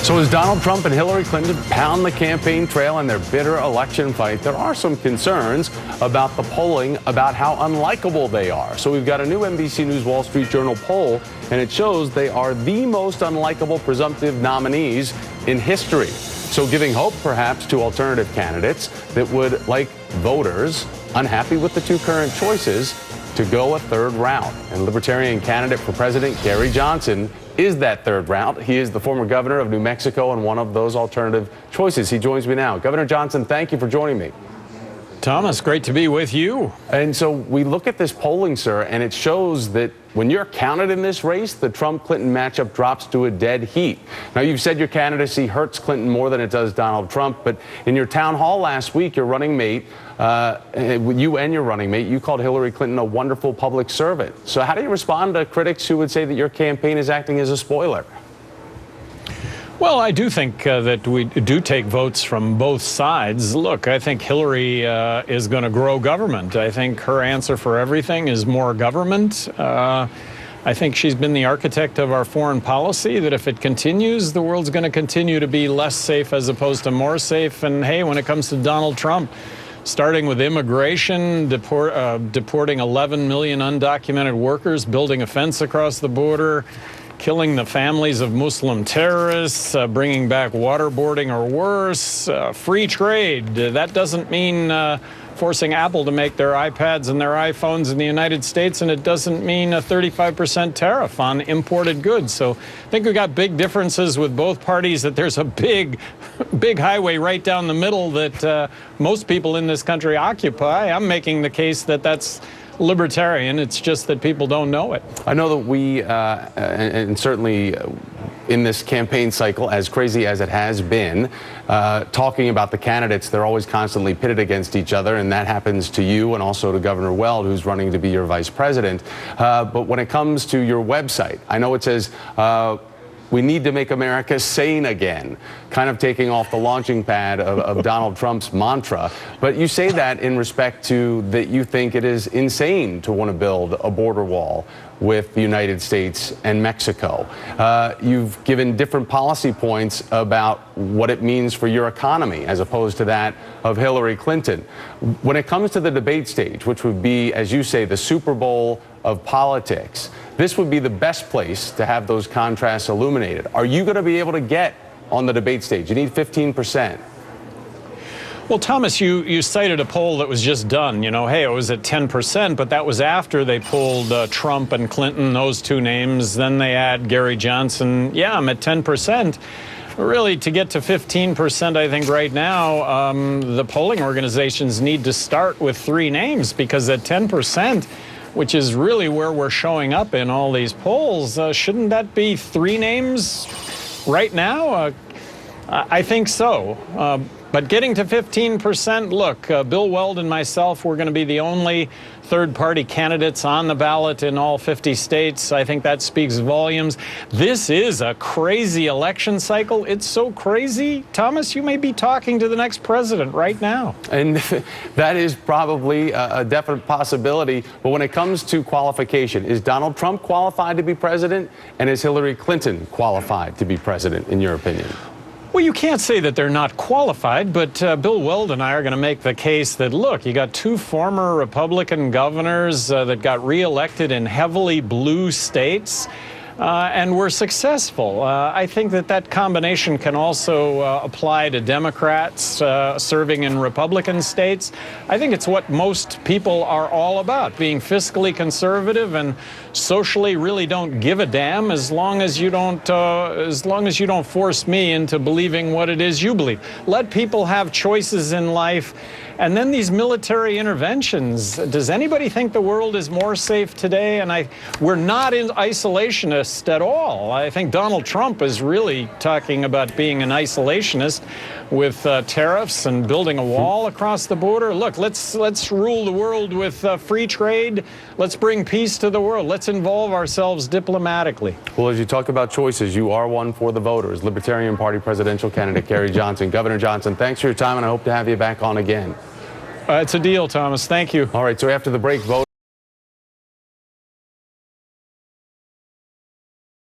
So as Donald Trump and Hillary Clinton pound the campaign trail in their bitter election fight, there are some concerns about the polling about how unlikable they are. So we've got a new NBC News Wall Street Journal poll, and it shows they are the most unlikable presumptive nominees in history. So giving hope, perhaps, to alternative candidates that would like voters unhappy with the two current choices to go a third round. And Libertarian candidate for president Gary Johnson is that third round. He is the former governor of New Mexico and one of those alternative choices. He joins me now. Governor Johnson, thank you for joining me. Thomas, great to be with you. And so we look at this polling, sir, and it shows that when you're counted in this race, the Trump-Clinton matchup drops to a dead heat. Now, you've said your candidacy hurts Clinton more than it does Donald Trump, but in your town hall last week, your running mate, you called Hillary Clinton a wonderful public servant. So how do you respond to critics who would say that your campaign is acting as a spoiler? Well, I do think that we do take votes from both sides. Look, I think Hillary is going to grow government. I think her answer for everything is more government. I think she's been the architect of our foreign policy, that if it continues, the world's going to continue to be less safe as opposed to more safe. And hey, when it comes to Donald Trump, starting with immigration, deporting 11 million undocumented workers, building a fence across the border, killing the families of Muslim terrorists, bringing back waterboarding or worse, free trade. That doesn't mean forcing Apple to make their iPads and their iPhones in the United States, and it doesn't mean a 35% tariff on imported goods. So I think we've got big differences with both parties, that there's a big highway right down the middle that most people in this country occupy. I'm making the case that that's libertarian. It's just that people don't know it. I know that we, and certainly in this campaign cycle, as crazy as it has been, talking about the candidates, they're always constantly pitted against each other, and that happens to you and also to Governor Weld, who's running to be your vice president. But when it comes to your website, I know it says, we need to make America sane again, kind of taking off the launching pad of Donald Trump's mantra. But you say that in respect to that you think it is insane to want to build a border wall with the United States and Mexico. You've given different policy points about what it means for your economy as opposed to that of Hillary Clinton. When it comes to the debate stage, which would be, as you say, the Super Bowl of politics, this would be the best place to have those contrasts illuminated. Are you going to be able to get on the debate stage? You need 15%. Well, Thomas, you cited a poll that was just done. You know, hey, it was at 10%, but that was after they pulled Trump and Clinton, those two names. Then they add Gary Johnson. Yeah, I'm at 10%. Really, to get to 15%, I think right now, the polling organizations need to start with three names, because at 10%, which is really where we're showing up in all these polls, shouldn't that be three names right now? I think so. But getting to 15%, look, Bill Weld and myself, we're going to be the only third-party candidates on the ballot in all 50 states. I think that speaks volumes. This is a crazy election cycle. It's so crazy, Thomas, you may be talking to the next president right now. And that is probably a definite possibility. But when it comes to qualification, is Donald Trump qualified to be president? And is Hillary Clinton qualified to be president, in your opinion? Well, you can't say that they're not qualified, but Bill Weld and I are going to make the case that, look, you got two former Republican governors that got reelected in heavily blue states, and were successful. I think that combination can also apply to Democrats serving in Republican states. I think it's what most people are all about, being fiscally conservative and socially really don't give a damn, as long as you don't force me into believing what it is you believe. Let people have choices in life. And then these military interventions. Does anybody think the world is more safe today? And we're not isolationist at all. I think Donald Trump is really talking about being an isolationist with tariffs and building a wall across the border. Look, let's rule the world with free trade. Let's bring peace to the world. Let's involve ourselves diplomatically. Well, as you talk about choices, you are one for the voters. Libertarian Party presidential candidate Gary Johnson. Governor Johnson, thanks for your time, and I hope to have you back on again. It's a deal, Thomas. Thank you. All right, so after the break, vote.